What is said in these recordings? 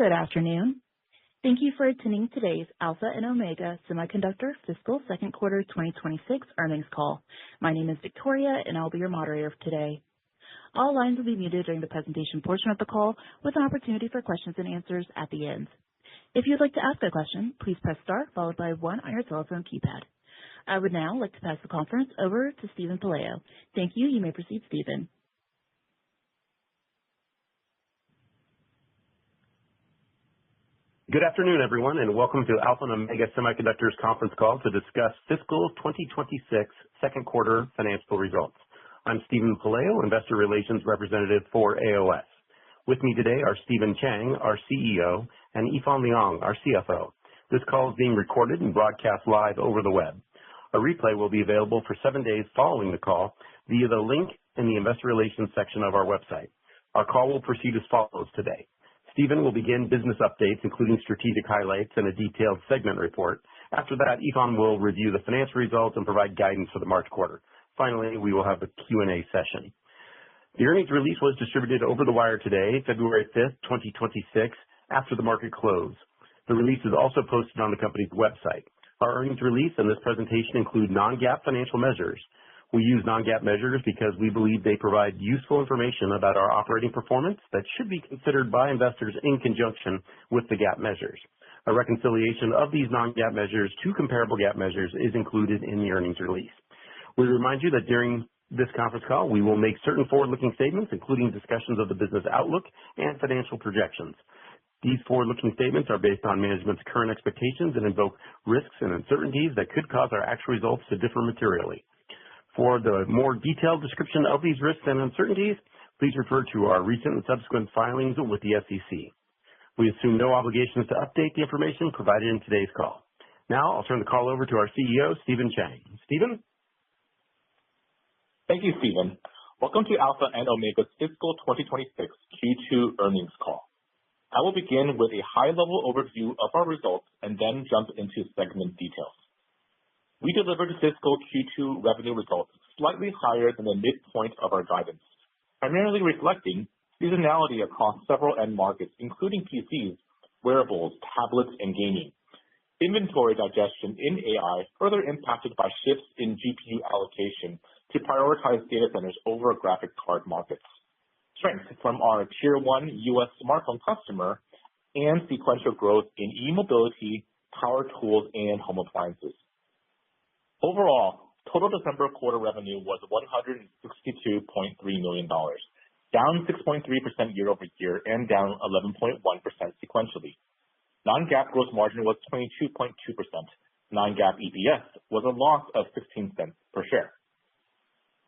Good afternoon. Thank you for attending today's Alpha and Omega Semiconductor Fiscal Second Quarter 2026 earnings call. My name is Victoria, and I'll be your moderator for today. All lines will be muted during the presentation portion of the call, with an opportunity for questions and answers at the end. If you'd like to ask a question, please press star followed by 1 on your telephone keypad. I would now like to pass the conference over to Steven Pelayo. Thank you. You may proceed, Steven. Good afternoon, everyone, and welcome to Alpha and Omega Semiconductor's conference call to discuss fiscal 2026 second quarter financial results. I'm Steven Pelayo, Investor Relations Representative for AOS. With me today are Stephen Chang, our CEO, and Yifan Liang, our CFO. This call is being recorded and broadcast live over the web. A replay will be available for 7 days following the call via the link in the Investor Relations section of our website. Our call will proceed as follows today. Stephen will begin business updates, including strategic highlights and a detailed segment report. After that, Yifan will review the financial results and provide guidance for the March quarter. Finally, we will have a Q&A session. The earnings release was distributed over the wire today, February 5th, 2026, after the market close. The release is also posted on the company's website. Our earnings release and this presentation include non-GAAP financial measures. We use non-GAAP measures because we believe they provide useful information about our operating performance that should be considered by investors in conjunction with the GAAP measures. A reconciliation of these non-GAAP measures to comparable GAAP measures is included in the earnings release. We remind you that during this conference call, we will make certain forward-looking statements, including discussions of the business outlook and financial projections. These forward-looking statements are based on management's current expectations and invoke risks and uncertainties that could cause our actual results to differ materially. For the more detailed description of these risks and uncertainties, please refer to our recent and subsequent filings with the SEC. We assume no obligations to update the information provided in today's call. Now, I'll turn the call over to our CEO, Stephen Chang. Stephen? Thank you, Stephen. Welcome to Alpha and Omega's fiscal 2026 Q2 earnings call. I will begin with a high-level overview of our results and then jump into segment details. We delivered fiscal Q2 revenue results slightly higher than the midpoint of our guidance, primarily reflecting seasonality across several end markets, including PCs, wearables, tablets, and gaming. Inventory digestion in AI further impacted by shifts in GPU allocation to prioritize data centers over graphic card markets. Strength from our Tier 1 U.S. smartphone customer and sequential growth in e-mobility, power tools, and home appliances. Overall, total December quarter revenue was $162.3 million, down 6.3% year-over-year and down 11.1% sequentially. Non-GAAP gross margin was 22.2%. Non-GAAP EPS was a loss of 16 cents per share.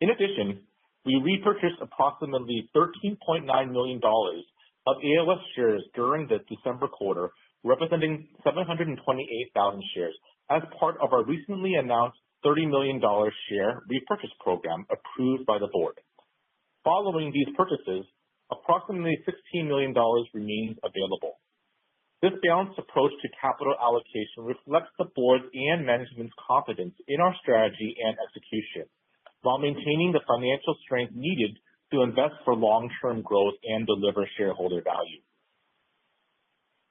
In addition, we repurchased approximately $13.9 million of AOS shares during the December quarter, representing 728,000 shares, as part of our recently announced $30 million share repurchase program approved by the board. Following these purchases, approximately $16 million remains available. This balanced approach to capital allocation reflects the board's and management's confidence in our strategy and execution, while maintaining the financial strength needed to invest for long-term growth and deliver shareholder value.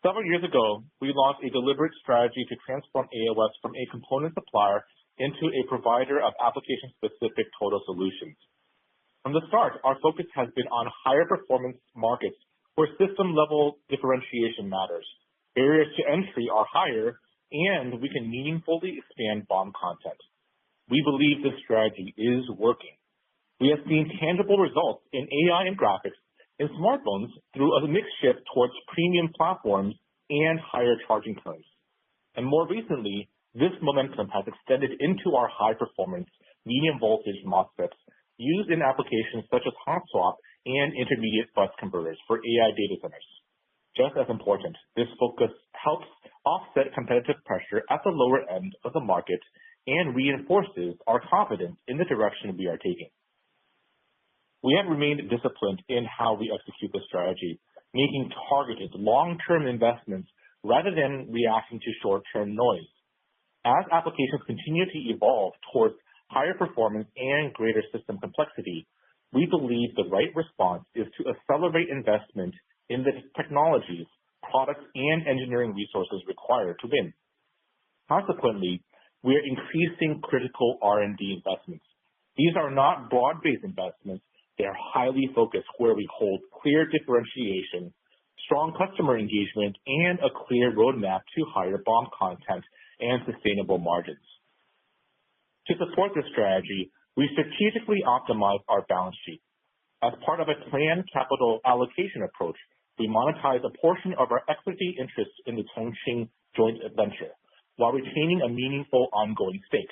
Several years ago, we launched a deliberate strategy to transform AOS from a component supplier into a provider of application-specific total solutions. From the start, our focus has been on higher performance markets where system-level differentiation matters. Barriers to entry are higher, and we can meaningfully expand BOM content. We believe this strategy is working. We have seen tangible results in AI and graphics in smartphones through a mix shift towards premium platforms and higher charging currents. And more recently, this momentum has extended into our high-performance, medium-voltage MOSFETs used in applications such as hot swap and intermediate bus converters for AI data centers. Just as important, this focus helps offset competitive pressure at the lower end of the market and reinforces our confidence in the direction we are taking. We have remained disciplined in how we execute the strategy, making targeted long-term investments rather than reacting to short-term noise. As applications continue to evolve towards higher performance and greater system complexity, we believe the right response is to accelerate investment in the technologies, products and engineering resources required to win. Consequently, we are increasing critical R&D investments. These are not broad-based investments. They are highly focused where we hold clear differentiation, strong customer engagement, and a clear roadmap to higher BOM content and sustainable margins. To support this strategy, we strategically optimize our balance sheet. As part of a planned capital allocation approach, we monetize a portion of our equity interest in the Chongqing joint venture while retaining a meaningful ongoing stake.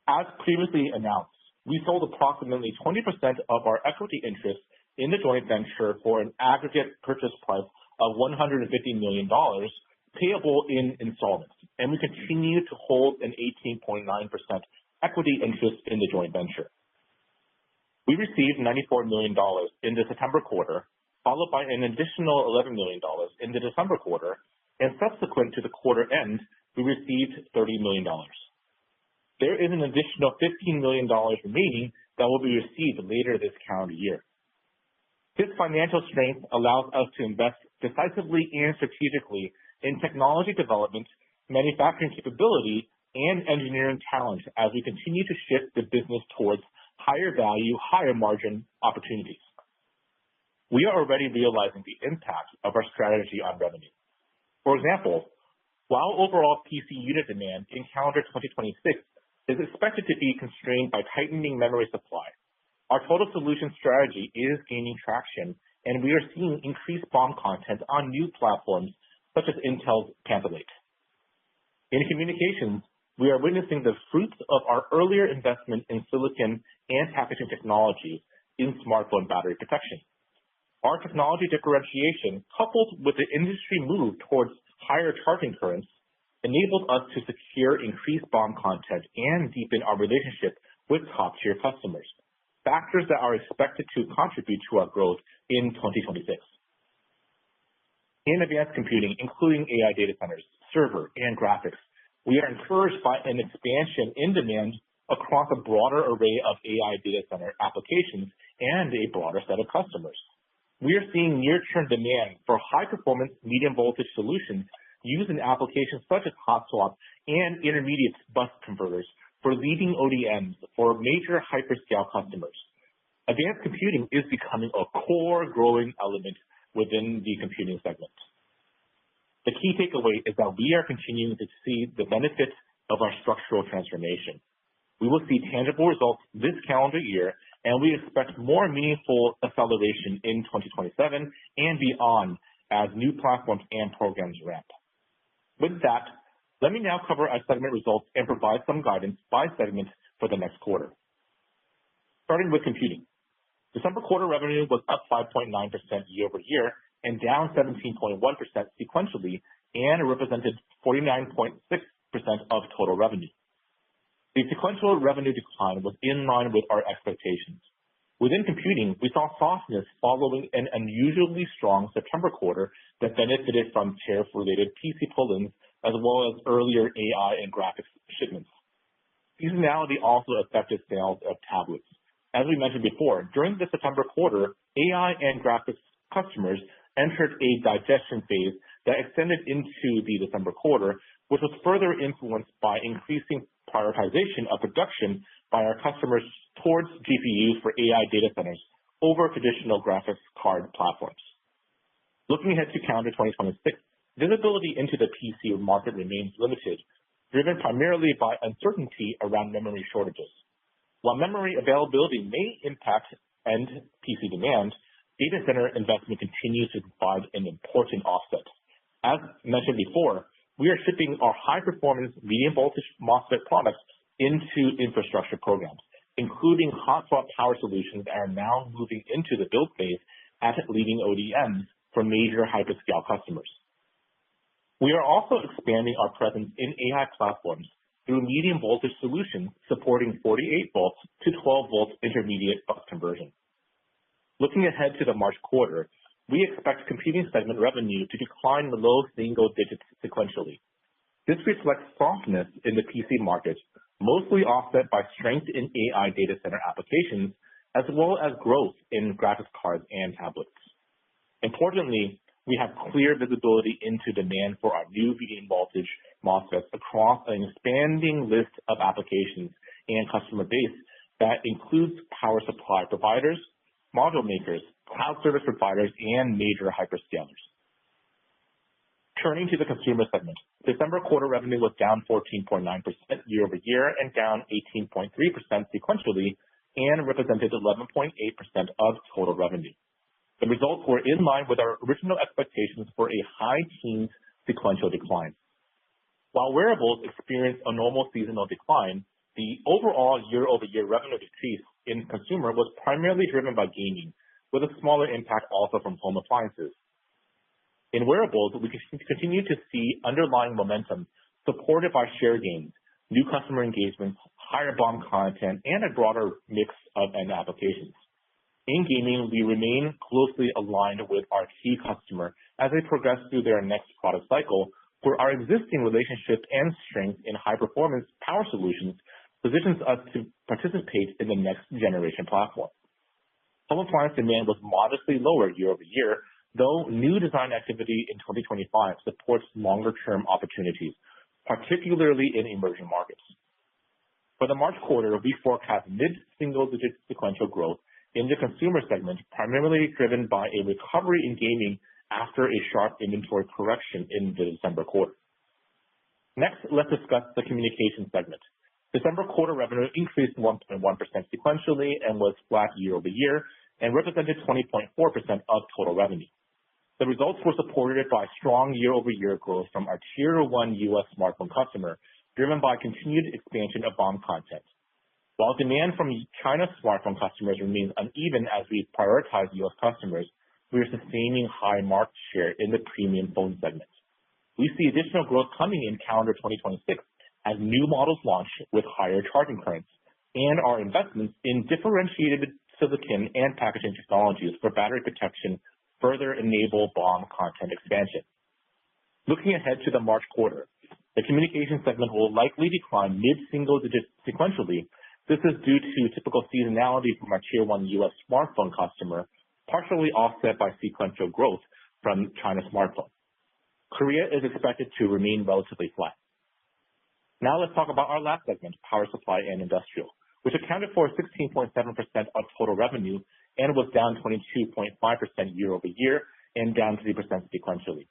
As previously announced, we sold approximately 20% of our equity interest in the joint venture for an aggregate purchase price of $150 million payable in installments, and we continue to hold an 18.9% equity interest in the joint venture. We received $94 million in the September quarter, followed by an additional $11 million in the December quarter, and subsequent to the quarter end, we received $30 million. There is an additional $15 million remaining that will be received later this calendar year. This financial strength allows us to invest decisively and strategically in technology development, manufacturing capability, and engineering talent as we continue to shift the business towards higher value, higher margin opportunities. We are already realizing the impact of our strategy on revenue. For example, while overall PC unit demand in calendar 2026 is expected to be constrained by tightening memory supply, our total solution strategy is gaining traction, and we are seeing increased BOM content on new platforms such as Intel's Panther Lake. In communications, we are witnessing the fruits of our earlier investment in silicon and packaging technology in smartphone battery protection. Our technology differentiation, coupled with the industry move towards higher charging currents, enabled us to secure increased BOM content and deepen our relationship with top-tier customers, factors that are expected to contribute to our growth in 2026. In advanced computing, including AI data centers, server, and graphics, we are encouraged by an expansion in demand across a broader array of AI data center applications and a broader set of customers. We are seeing near-term demand for high-performance medium voltage solutions used in applications such as hot swap and intermediate bus converters for leading ODMs for major hyperscale customers. Advanced computing is becoming a core growing element within the computing segment. The key takeaway is that we are continuing to see the benefits of our structural transformation. We will see tangible results this calendar year, and we expect more meaningful acceleration in 2027 and beyond as new platforms and programs ramp. With that, let me now cover our segment results and provide some guidance by segment for the next quarter. Starting with computing. December quarter revenue was up 5.9% year-over-year and down 17.1% sequentially and represented 49.6% of total revenue. The sequential revenue decline was in line with our expectations. Within computing, we saw softness following an unusually strong September quarter that benefited from tariff-related PC pull-ins as well as earlier AI and graphics shipments. Seasonality also affected sales of tablets. As we mentioned before, during the September quarter, AI and graphics customers entered a digestion phase that extended into the December quarter, which was further influenced by increasing prioritization of production by our customers towards GPUs for AI data centers over traditional graphics card platforms. Looking ahead to calendar 2026, visibility into the PC market remains limited, driven primarily by uncertainty around memory shortages. While memory availability may impact end PC demand, data center investment continues to provide an important offset. As mentioned before, we are shipping our high-performance medium voltage MOSFET products into infrastructure programs, including hot swap power solutions that are now moving into the build phase at leading ODMs for major hyperscale customers. We are also expanding our presence in AI platforms through medium voltage solutions supporting 48 volts to 12 volts intermediate bus conversion. Looking ahead to the March quarter, we expect computing segment revenue to decline in the low single digits sequentially. This reflects softness in the PC market, mostly offset by strength in AI data center applications, as well as growth in graphics cards and tablets. Importantly, We have clear visibility into demand for our new medium voltage MOSFETs across an expanding list of applications and customer base that includes power supply providers, module makers, cloud service providers, and major hyperscalers. Turning to the consumer segment, December quarter revenue was down 14.9% year-over-year and down 18.3% sequentially and represented 11.8% of total revenue. The results were in line with our original expectations for a high teens sequential decline. While wearables experienced a normal seasonal decline, the overall year-over-year revenue decrease in consumer was primarily driven by gaming, with a smaller impact also from home appliances. In wearables, we continue to see underlying momentum supported by share gains, new customer engagements, higher BOM content, and a broader mix of end applications. In gaming, we remain closely aligned with our key customer as they progress through their next product cycle, where our existing relationship and strength in high-performance power solutions positions us to participate in the next generation platform. Home appliance demand was modestly lower year-over-year, though new design activity in 2025 supports longer-term opportunities, particularly in emerging markets. For the March quarter, we forecast mid-single-digit sequential growth in the consumer segment, primarily driven by a recovery in gaming after a sharp inventory correction in the December quarter. Next, let's discuss the communication segment. December quarter revenue increased 1.1% sequentially and was flat year-over-year and represented 20.4% of total revenue. The results were supported by strong year-over-year growth from our Tier 1 U.S. smartphone customer, driven by continued expansion of BOM content. While demand from China smartphone customers remains uneven as we prioritize U.S. customers, we are sustaining high market share in the premium phone segment. We see additional growth coming in calendar 2026 as new models launch with higher charging currents, and our investments in differentiated silicon and packaging technologies for battery protection further enable BOM content expansion. Looking ahead to the March quarter, the communication segment will likely decline mid-single digits sequentially. This is due to typical seasonality from our Tier 1 U.S. smartphone customer, partially offset by sequential growth from China smartphone. Korea is expected to remain relatively flat. Now let's talk about our last segment, power supply and industrial, which accounted for 16.7% of total revenue and was down 22.5% year-over-year and down 3% sequentially.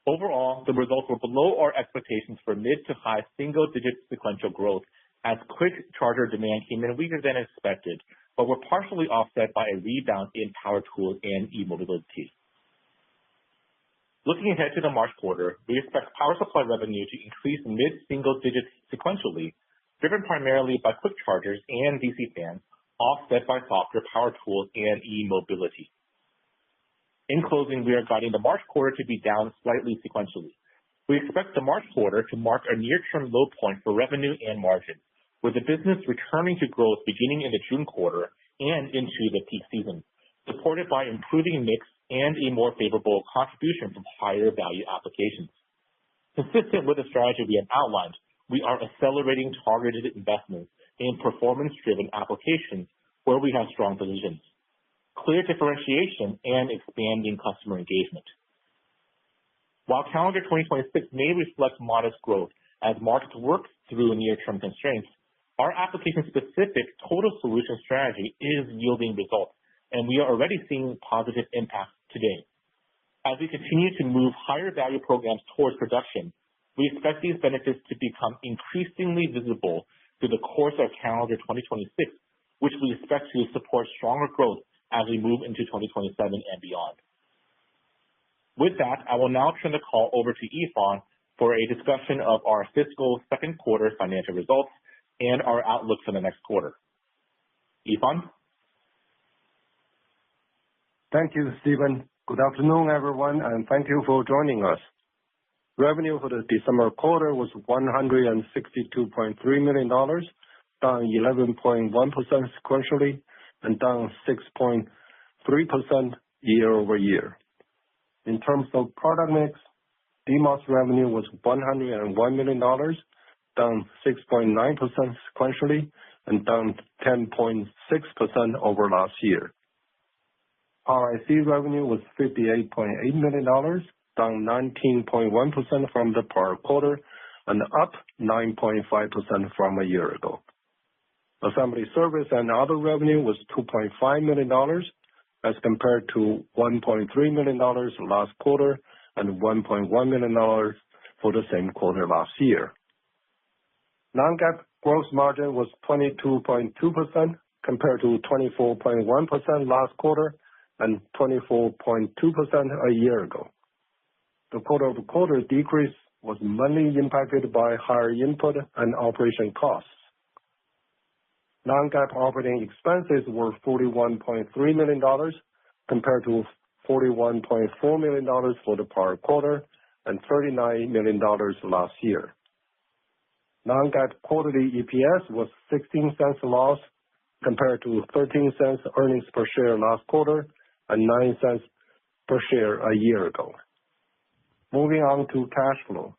Overall, the results were below our expectations for mid to high single-digit sequential growth as quick charger demand came in weaker than expected, but were partially offset by a rebound in power tools and e-mobility. Looking ahead to the March quarter, we expect power supply revenue to increase mid-single digits sequentially, driven primarily by quick chargers and DC fans, offset by softer power tools and e-mobility. In closing, we are guiding the March quarter to be down slightly sequentially. We expect the March quarter to mark a near-term low point for revenue and margin, with the business returning to growth beginning in the June quarter and into the peak season, supported by improving mix and a more favorable contribution from higher value applications. Consistent with the strategy we have outlined, we are accelerating targeted investments in performance-driven applications where we have strong positions, clear differentiation, and expanding customer engagement. While calendar 2026 may reflect modest growth as markets work through near-term constraints, our application-specific total solution strategy is yielding results, and we are already seeing positive impacts today. As we continue to move higher value programs towards production, we expect these benefits to become increasingly visible through the course of calendar 2026, which we expect to support stronger growth as we move into 2027 and beyond. With that, I will now turn the call over to Yifan for a discussion of our fiscal second quarter financial results and our outlook for the next quarter. Yifan? Thank you, Stephen. Good afternoon, everyone, and thank you for joining us. Revenue for the December quarter was $162.3 million, down 11.1% sequentially and down 6.3% year-over-year. In terms of product mix, DMOS revenue was $101 million, down 6.9% sequentially and down 10.6% over last year. Power IC revenue was $58.8 million, down 19.1% from the prior quarter and up 9.5% from a year ago. Assembly service and other revenue was $2.5 million as compared to $1.3 million last quarter and $1.1 million for the same quarter last year. Non-GAAP gross margin was 22.2% compared to 24.1% last quarter and 24.2% a year ago. The quarter-over-quarter decrease was mainly impacted by higher input and operation costs. Non-GAAP operating expenses were $41.3 million compared to $41.4 million for the prior quarter and $39 million last year. Non-GAAP quarterly EPS was 16 cents loss compared to 13 cents earnings per share last quarter and 9 cents per share a year ago. Moving on to cash flow.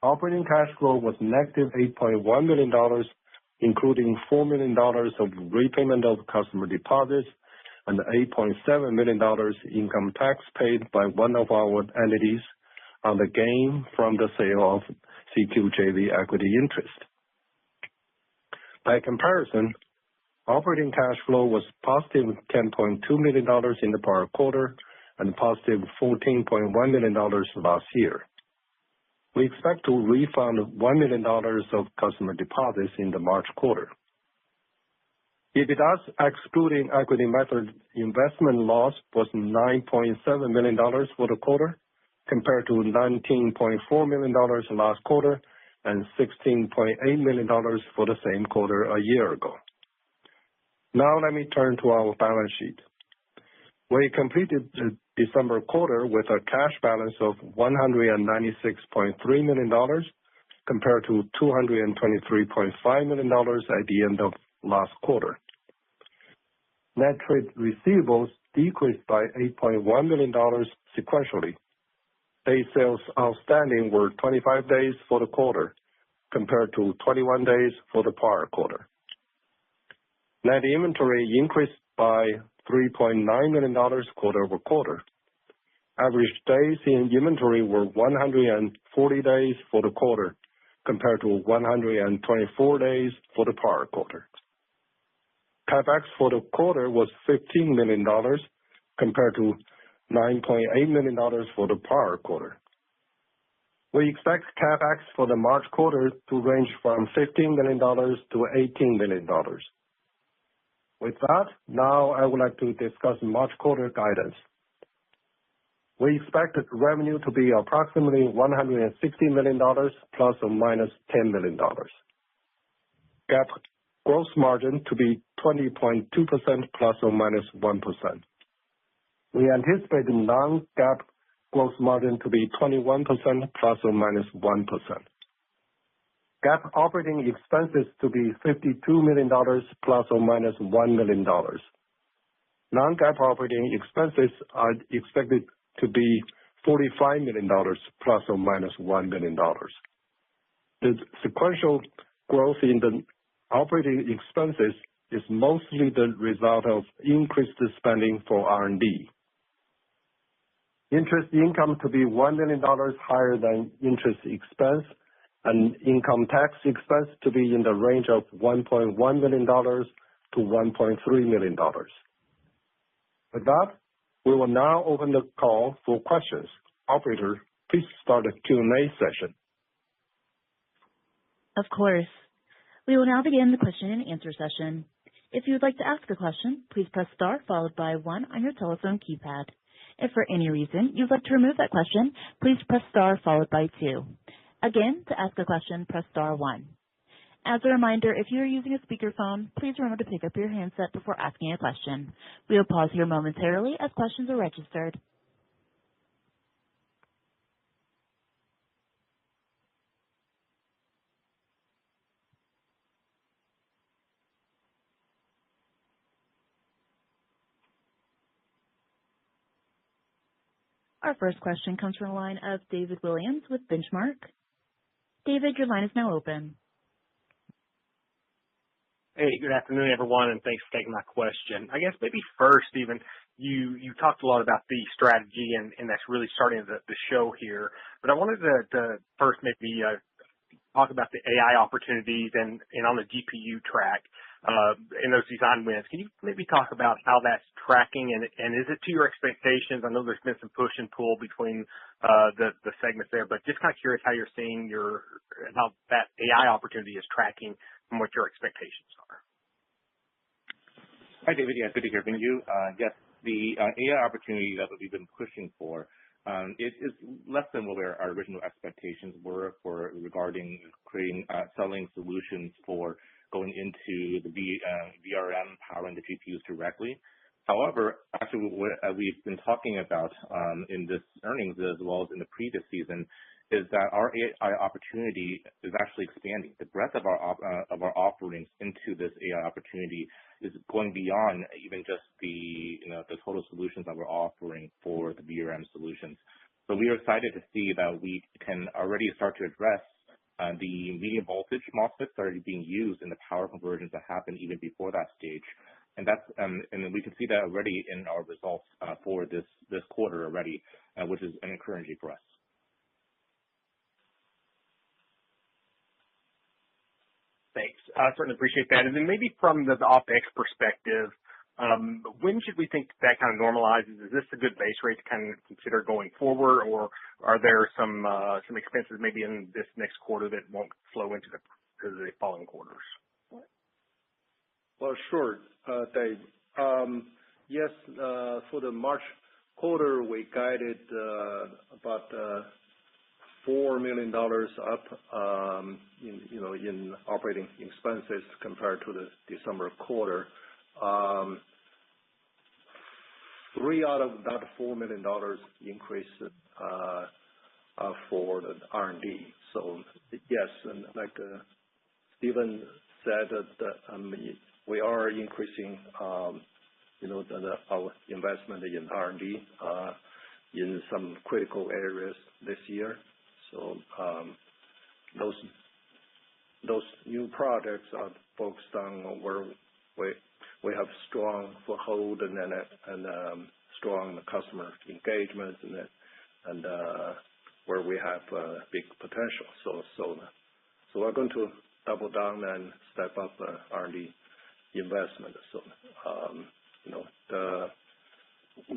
Operating cash flow was negative $8.1 million, including $4 million of repayment of customer deposits and $8.7 million income tax paid by one of our entities on the gain from the sale of CQJV equity interest. By comparison, operating cash flow was positive $10.2 million in the prior quarter and positive $14.1 million last year. We expect to refund $1 million of customer deposits in the March quarter. EBITDA excluding equity method investment loss was $9.7 million for the quarter, compared to $19.4 million last quarter and $16.8 million for the same quarter a year ago. Now let me turn to our balance sheet. We completed the December quarter with a cash balance of $196.3 million compared to $223.5 million at the end of last quarter. Net trade receivables decreased by $8.1 million sequentially. Day sales outstanding were 25 days for the quarter compared to 21 days for the prior quarter. Net inventory increased by $3.9 million quarter over quarter. Average days in inventory were 140 days for the quarter compared to 124 days for the prior quarter. CapEx for the quarter was $15 million compared to $9.8 million for the prior quarter. We expect CapEx for the March quarter to range from $15 million to $18 million. With that, now I would like to discuss March quarter guidance. We expect revenue to be approximately $160 million plus or minus $10 million. GAAP gross margin to be 20.2% plus or minus 1%. We anticipate the non-GAAP gross margin to be 21% plus or minus 1%. GAAP operating expenses to be $52 million plus or minus $1 million. Non-GAAP operating expenses are expected to be $45 million plus or minus $1 million. The sequential growth in the operating expenses is mostly the result of increased spending for R&D. Interest income to be $1 million higher than interest expense, and income tax expense to be in the range of $1.1 million to $1.3 million. With that, we will now open the call for questions. Operator, please start the Q&A session. Of course. We will now begin the question and answer session. If you would like to ask a question, please press star followed by 1 on your telephone keypad. If for any reason you'd like to remove that question, please press star followed by 2. Again, to ask a question, press star 1. As a reminder, if you are using a speakerphone, please remember to pick up your handset before asking a question. We will pause here momentarily as questions are registered. Our first question comes from the line of David Williams with Benchmark. David, your line is now open. Hey, good afternoon, everyone, and thanks for taking my question. I guess maybe first, Stephen, You talked a lot about the strategy, and that's really starting the show here. But I wanted to first maybe talk about the AI opportunities and on the GPU track in those design wins. Can you maybe talk about how that's tracking, and is it to your expectations? I know there's been some push and pull between the segments there, but just kind of curious how you're seeing how that AI opportunity is tracking and what your expectations are. Hi, David. Yeah, good to hear from you. Yes, the AI opportunity that we've been pushing for, it is less than what our original expectations were for regarding selling solutions for going into the VRM powering the GPUs directly. However, actually what we've been talking about in this earnings as well as in the previous season is that our AI opportunity is actually expanding. The breadth of our offerings into this AI opportunity is going beyond even just the total solutions that we're offering for the VRM solutions. So we are excited to see that we can already start to address the medium voltage MOSFETs that are being used in the power conversions that happen even before that stage. And that's and we can see that already in our results for this quarter already, which is encouraging for us. Thanks. I certainly appreciate that. And then maybe from the OpEx perspective, when should we think that kind of normalizes? Is this a good base rate to kind of consider going forward, or are there some expenses maybe in this next quarter that won't flow into the following quarters? Well, sure, Dave. Yes, for the March quarter, we guided about $4 million up in operating expenses compared to the December quarter. 3 out of that $4 million increase for the R&D. So yes, and like Stephen said, that we are increasing our investment in R&D in some critical areas this year. So those new projects are focused on where we have strong foothold and strong customer engagement and where we have big potential. So we're going to double down and step up R&D investment. So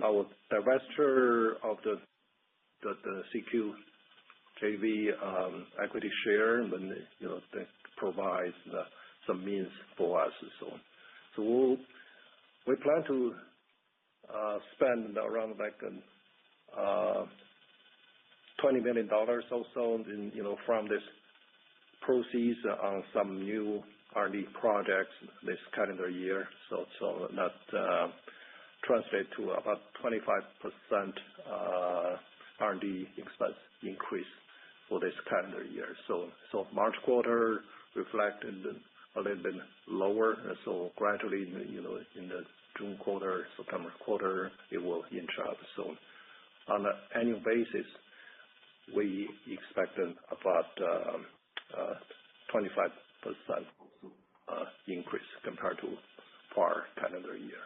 our divestiture of the CQ JV equity share, and that provides some means for us. So we plan to spend around like $20 million or so from this proceeds on some new R&D projects this calendar year. So that translates to about 25% R&D expense increase for this calendar year. So March quarter reflected a little bit lower. So gradually, in the June quarter, September quarter, it will inch up. So on an annual basis, we expect about 25% increase compared to prior calendar year.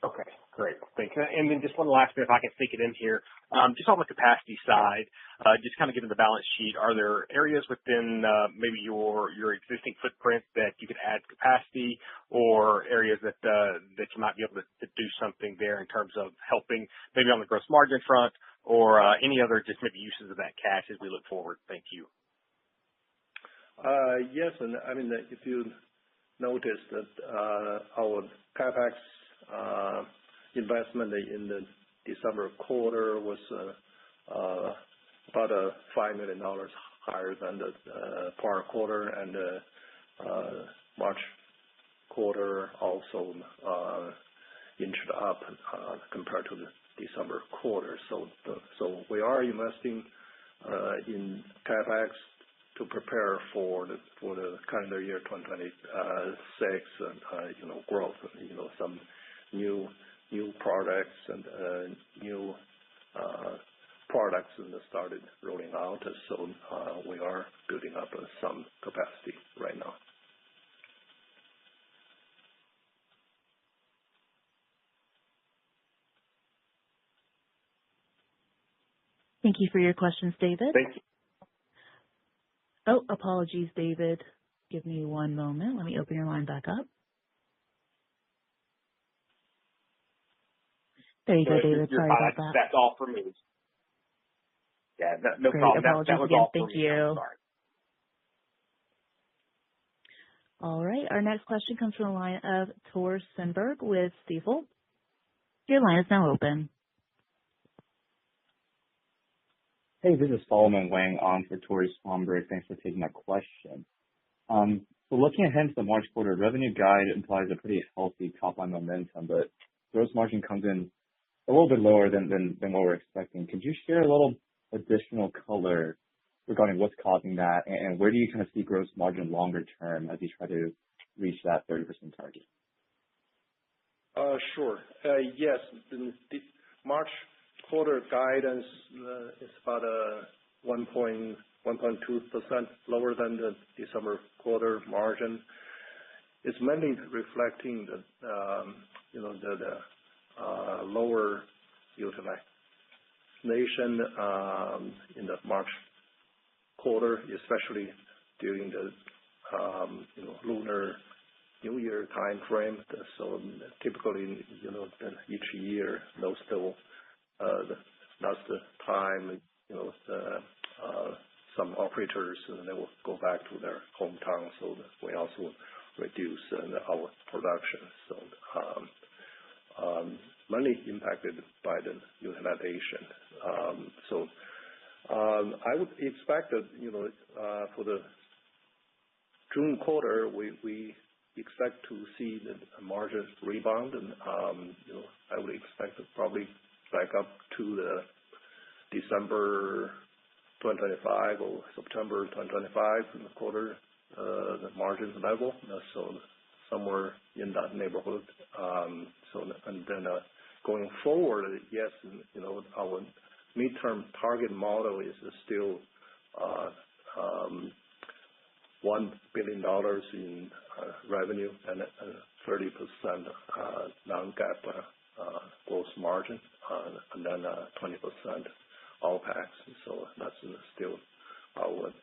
Okay, great. Thanks. And then just one last bit, if I can sneak it in here. Just on the capacity side, just kind of given the balance sheet, are there areas within maybe your existing footprint that you could add capacity, or areas that you might be able to do something there in terms of helping maybe on the gross margin front, or any other just maybe uses of that cash as we look forward? Thank you. Yes, and I mean, if you notice that our CapEx investment in the December quarter was about $5 million higher than the prior quarter, and the March quarter also inched up compared to the December quarter. So we are investing in CapEx to prepare for the calendar year 2026 growth. Some new products and new products started rolling out. So we are building up some capacity right now. Thank you for your questions, David. Thank you. Oh, apologies, David. Give me one moment. Let me open your line back up. There you go, David. You're Sorry fine. about that. That's all for me. Yeah, no Great. problem. Apologies That was again. all for Thank me. I'm you. sorry. All right. Our next question comes from the line of Tor Sundberg with Stifel. Your line is now open. Hey, this is Solomon Wang on for Tor Sundberg. Thanks for taking my question. So looking ahead to the March quarter, revenue guide implies a pretty healthy top-line momentum, but gross margin comes in a little bit lower than what we're expecting. Could you share a little additional color regarding what's causing that, and where do you kind of see gross margin longer term as you try to reach that 30% target? Sure. Yes, the March quarter guidance is about 1.2% lower than the December quarter margin. It's mainly reflecting the lower utilization in the March quarter, especially during the Lunar New Year time frame. So typically, each year, that's the time, some operators, they will go back to their hometown. So we also reduce our production. So mainly impacted by the utilization. So I would expect that, for the June quarter, we expect to see the margin rebound, and I would expect it probably back up to the December 2025 or September 2025 in the quarter, the margin level. So somewhere in that neighborhood. And then going forward, yes, our midterm target model is still $1 billion in revenue and 30% non-GAAP gross margin, and then 20% OPEX. So that's still our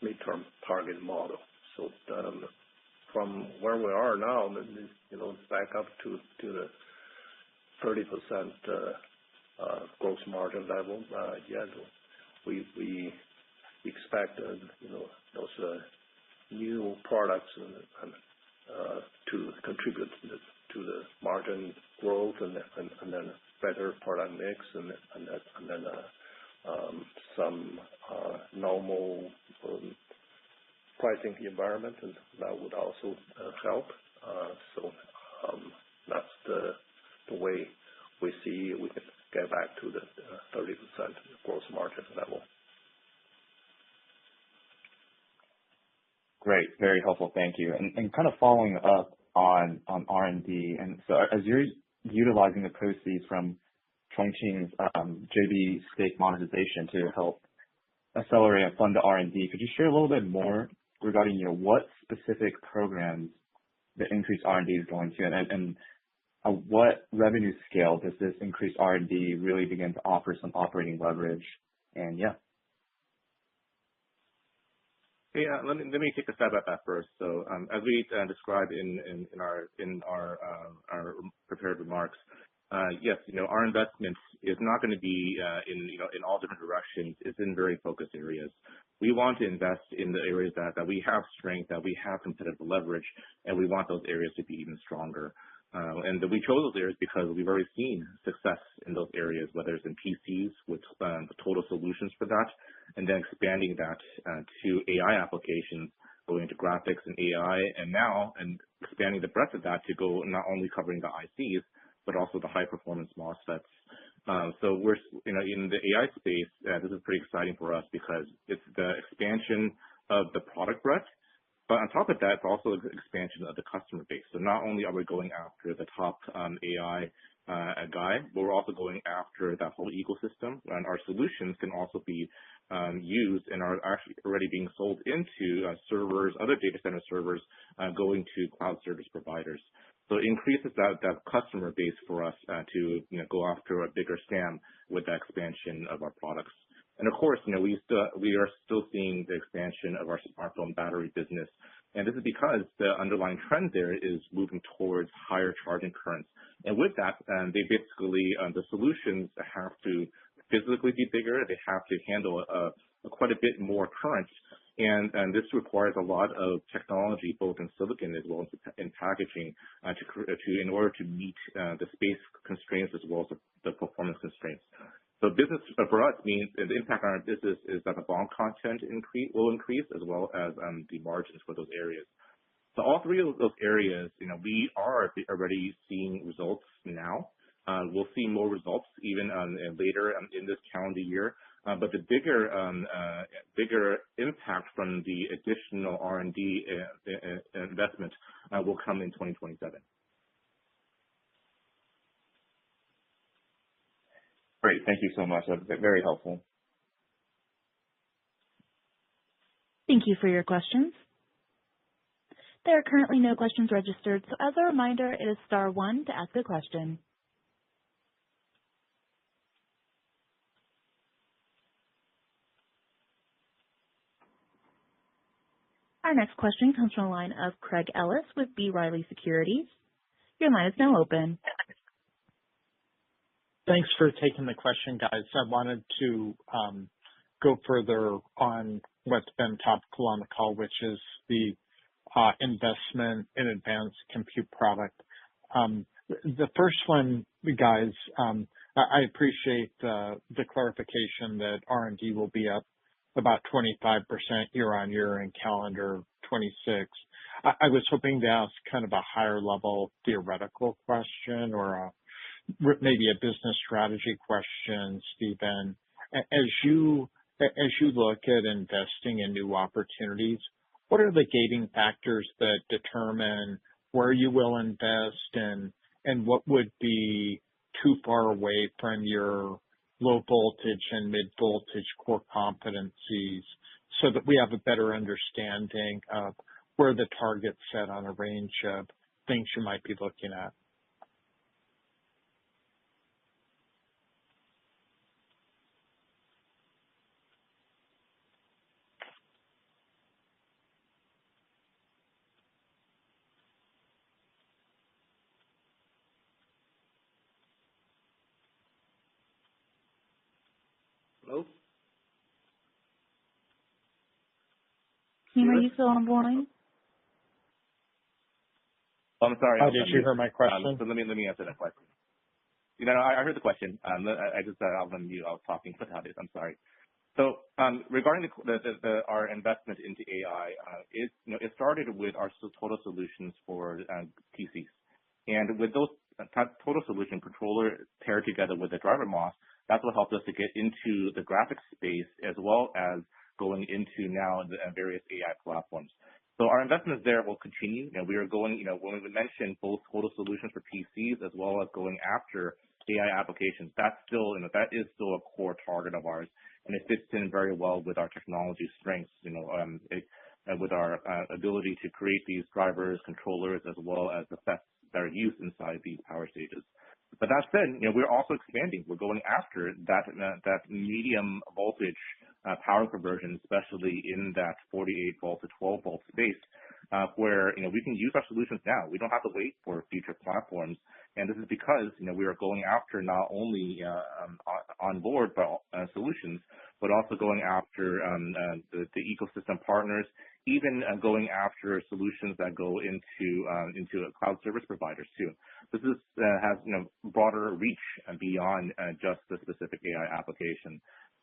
midterm target model. So from where we are now, back up to the 30% gross margin level, we expect those new products to contribute to the margin growth, and then better product mix, and then some normal pricing environment, and that would also help. So that's the way we see we can get back to the 30% gross margin level. Great. Very helpful. Thank you. And kind of following up on R&D, and so as you're utilizing the proceeds from Chongqing's JB stake monetization to help accelerate and fund the R&D, could you share a little bit more regarding what specific programs the increased R&D is going to, and what revenue scale does this increased R&D really begin to offer some operating leverage? And Yeah, let me take a stab at that first. So as we described in our prepared remarks, yes, our investment is not going to be in all different directions. It's in very focused areas. We want to invest in the areas that we have strength, that we have competitive leverage, and we want those areas to be even stronger. And we chose those areas because we've already seen success in those areas, whether it's in PCs with total solutions for that, and then expanding that to AI applications, going into graphics and AI, and expanding the breadth of that to go not only covering the ICs, but also the high performance MOSFETs. So we're, in the AI space, this is pretty exciting for us because it's the expansion of the product breadth. But on top of that, it's also the expansion of the customer base. So not only are we going after the top AI guy, but we're also going after that whole ecosystem. And our solutions can also be used and are actually already being sold into servers, other data center servers, going to cloud service providers. So it increases that customer base for us to go after a bigger SAM with the expansion of our products. And of course, we are still seeing the expansion of our smartphone battery business, and this is because the underlying trend there is moving towards higher charging currents. And with that, they basically the solutions have to physically be bigger. They have to handle quite a bit more current, and this requires a lot of technology, both in silicon as well as in packaging, in order to meet the space constraints as well as the performance constraints. So business for us means the impact on our business is that the BOM content will increase as well as the margins for those areas. So all three of those areas, we are already seeing results now. We'll see more results even later in this calendar year. But the bigger impact from the additional R&D investment will come in 2027. Great. Thank you so much. That's very helpful. Thank you for your questions. There are currently no questions registered, so as a reminder, it is star 1 to ask a question. Our next question comes from the line of Craig Ellis with B. Riley Securities. Your line is now open. Thanks for taking the question, guys. I wanted to go further on what's been topical on the call, which is the investment in advanced compute product. The first one, guys, I appreciate the clarification that R&D will be up about 25% year on year in calendar 26. I was hoping to ask kind of a higher level theoretical question or maybe a business strategy question, Stephen. As you look at investing in new opportunities, what are the gating factors that determine where you will invest and what would be too far away from your low voltage and mid voltage core competencies so that we have a better understanding of where the target's set on a range of things you might be looking at? Hello? Team, are you still on the line? I'm sorry. Did you hear my question? So let me answer that question. I heard the question. I just I was on mute. I was talking without it. I'm sorry. So regarding our investment into AI, it started with our total solutions for PCs, and with those total solution controller paired together with the driver MOS, that's what helped us to get into the graphics space as well as going into now the various AI platforms. So our investments there will continue. We are going, when we mentioned both total solutions for PCs as well as going after AI applications, that's still, that is still a core target of ours, and it fits in very well with our technology strengths, with our ability to create these drivers, controllers, as well as the FETs that are used inside these power stages. But that said, we're also expanding. We're going after that medium voltage power conversion, especially in that 48 volt to 12 volt space, where we can use our solutions now. We don't have to wait for future platforms, and this is because we are going after not only onboard solutions, but also going after the ecosystem partners, even going after solutions that go into cloud service providers too. This has broader reach beyond just the specific AI application.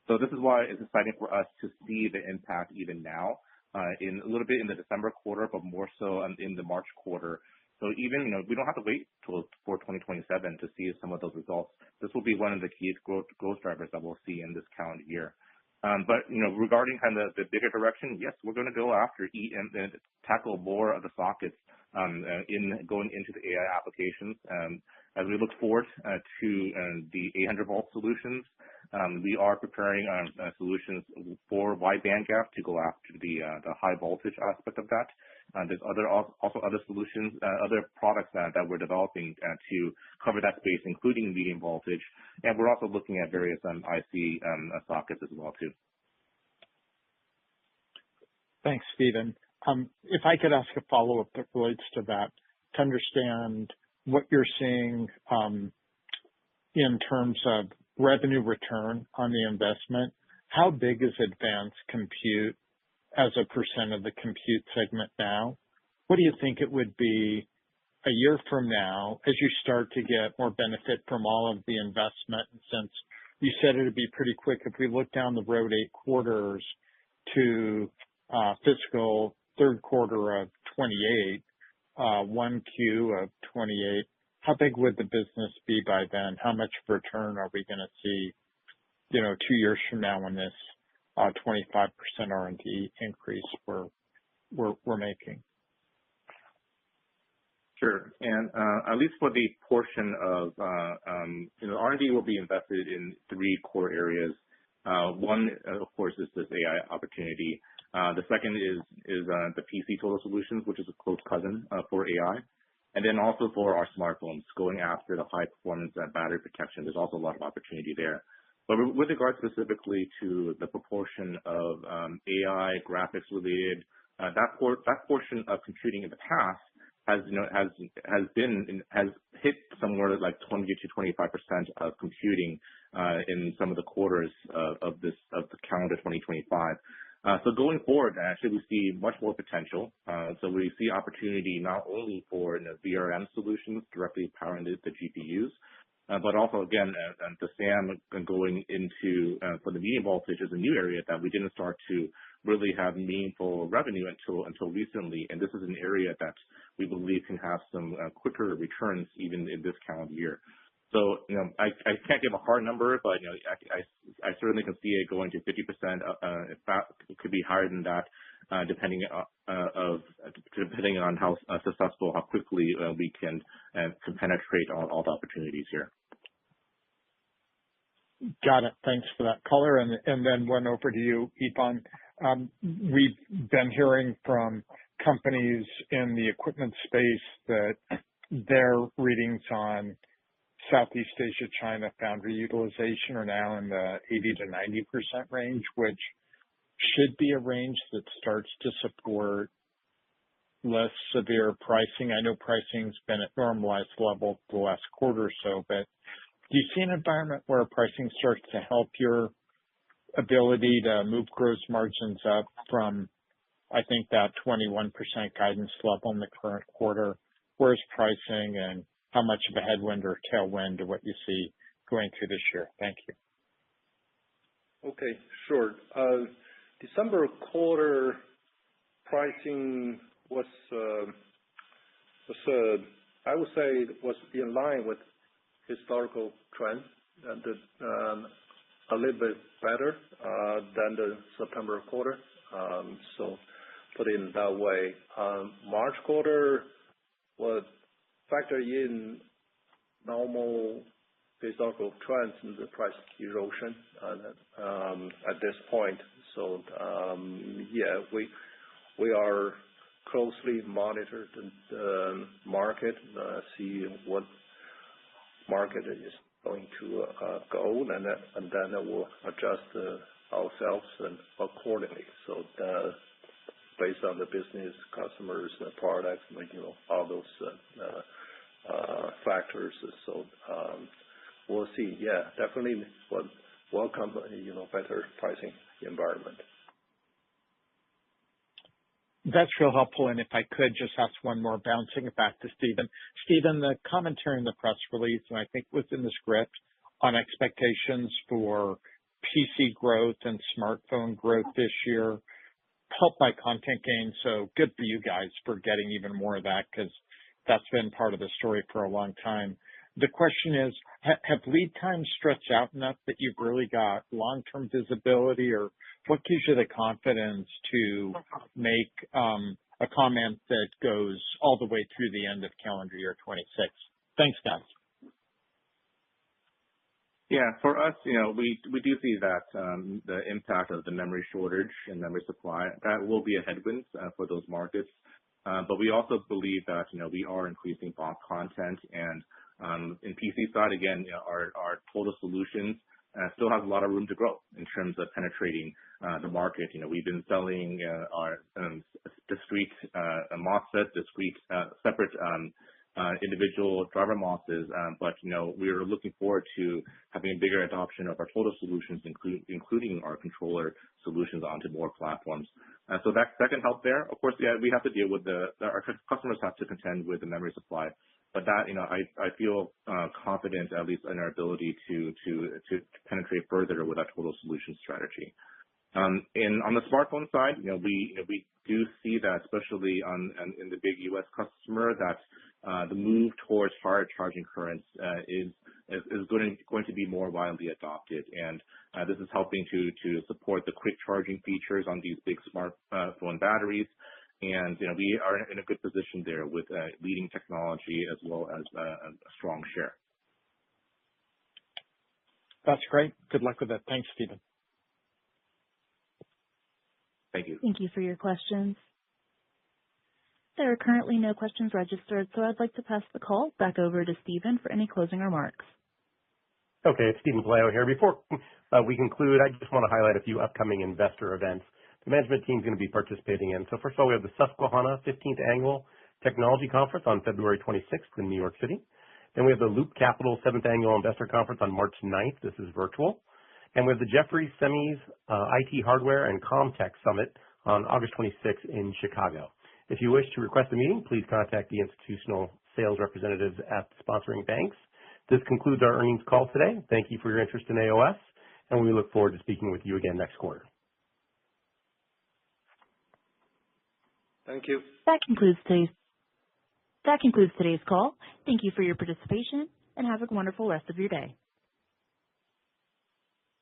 So this is why it's exciting for us to see the impact even now, in a little bit in the December quarter, but more so in the March quarter. So even we don't have to wait for 2027 to see some of those results. This will be one of the key growth drivers that we'll see in this calendar year. But regarding kind of the bigger direction, yes, we're going to go after tackle more of the sockets in going into the AI applications. As we look forward to the 800-volt solutions, we are preparing solutions for wide bandgap to go after the high voltage aspect of that. There's also other solutions, other products that we're developing to cover that space, including medium voltage. And we're also looking at various IC sockets as well too. Thanks, Stephen. If I could ask a follow-up that relates to that, to understand what you're seeing in terms of revenue return on the investment, how big is advanced compute as a percent of the compute segment now? What do you think it would be a year from now as you start to get more benefit from all of the investment? And since you said it would be pretty quick, if we look down the road 8 quarters to fiscal third quarter of 28, 1Q of 28, how big would the business be by then? How much return are we going to see, 2 years from now when this 25% R&D increase we're making? Sure. And at least for the portion of R&D will be invested in 3 core areas. One, of course, is this AI opportunity. The second is the PC total solutions, which is a close cousin for AI. And then also for our smartphones, going after the high performance battery protection, there's also a lot of opportunity there. But with regard specifically to the proportion of AI graphics related, that portion of computing in the past has hit somewhere like 20 to 25% of computing in some of the quarters of the calendar 2025. So going forward, actually, we see much more potential. So we see opportunity not only for VRM solutions directly powering the GPUs, but also, again, the SAM going into for the medium voltage is a new area that we didn't start to really have meaningful revenue until recently. And this is an area that we believe can have some quicker returns even in this calendar year. So, I can't give a hard number, but, I certainly can see it going to 50%. In fact, it could be higher than that, depending on how successful, how quickly we can penetrate all the opportunities here. Got it. Thanks for that color. And then one over to you, Yifan. We've been hearing from companies in the equipment space that their readings on Southeast Asia, China foundry utilization are now in the 80 to 90% range, which should be a range that starts to support less severe pricing. I know pricing's been at normalized level the last quarter or so, but do you see an environment where pricing starts to help your ability to move gross margins up from, I think, that 21% guidance level in the current quarter? Where's pricing and how much of a headwind or tailwind to what you see going through this year? Thank you. Okay, sure. December quarter pricing was, I would say, was in line with historical trend and a little bit better than the September quarter. So put it in that way. March quarter was factor in normal historical trends in the price erosion at this point. So we are closely monitored the market, see what market is going to go, and then we'll adjust ourselves and accordingly. So based on the business, customers, products, all those factors. So we'll see. Yeah, definitely welcome better pricing environment. That's real helpful. And if I could just ask one more, bouncing it back to Stephen. Stephen, the commentary in the press release, and I think was in the script, on expectations for PC growth and smartphone growth this year, helped by content gains. So good for you guys for getting even more of that, because that's been part of the story for a long time. The question is, have lead times stretched out enough that you've really got long-term visibility, or what gives you the confidence to make a comment that goes all the way through the end of calendar year 26? Thanks, guys. Yeah, for us, we do see that the impact of the memory shortage and memory supply, that will be a headwind for those markets. But we also believe that, we are increasing BOM content and in PC side, again, our total solutions still has a lot of room to grow in terms of penetrating the market. We've been selling our discrete MOSFET, discrete separate individual driver MOSFETs, but we're looking forward to having a bigger adoption of our total solutions, including our controller solutions onto more platforms. So that can help there. Of course, yeah, we have to deal with our customers have to contend with the memory supply, but that I feel confident at least in our ability to penetrate further with our total solution strategy. And on the smartphone side, we do see that, especially in the big U.S. customer, that the move towards hard charging currents is going to be more widely adopted, and this is helping to support the quick charging features on these big smartphone batteries. And we are in a good position there with leading technology as well as a strong share. That's great. Good luck with that. Thanks, Stephen. Thank you. Thank you for your questions. There are currently no questions registered, so I'd like to pass the call back over to Stephen for any closing remarks. Okay, it's Stephen Palaio here. Before we conclude, I just want to highlight a few upcoming investor events the management team is going to be participating in. So first of all, we have the Susquehanna 15th Annual Technology Conference on February 26th in New York City. Then we have the Loop Capital 7th Annual Investor Conference on March 9th. This is virtual. And we have the Jefferies Semis IT Hardware and Comtech Summit on August 26th in Chicago. If you wish to request a meeting, please contact the institutional sales representatives at the sponsoring banks. This concludes our earnings call today. Thank you for your interest in AOS, and we look forward to speaking with you again next quarter. Thank you. That concludes today's call. Thank you for your participation, and have a wonderful rest of your day.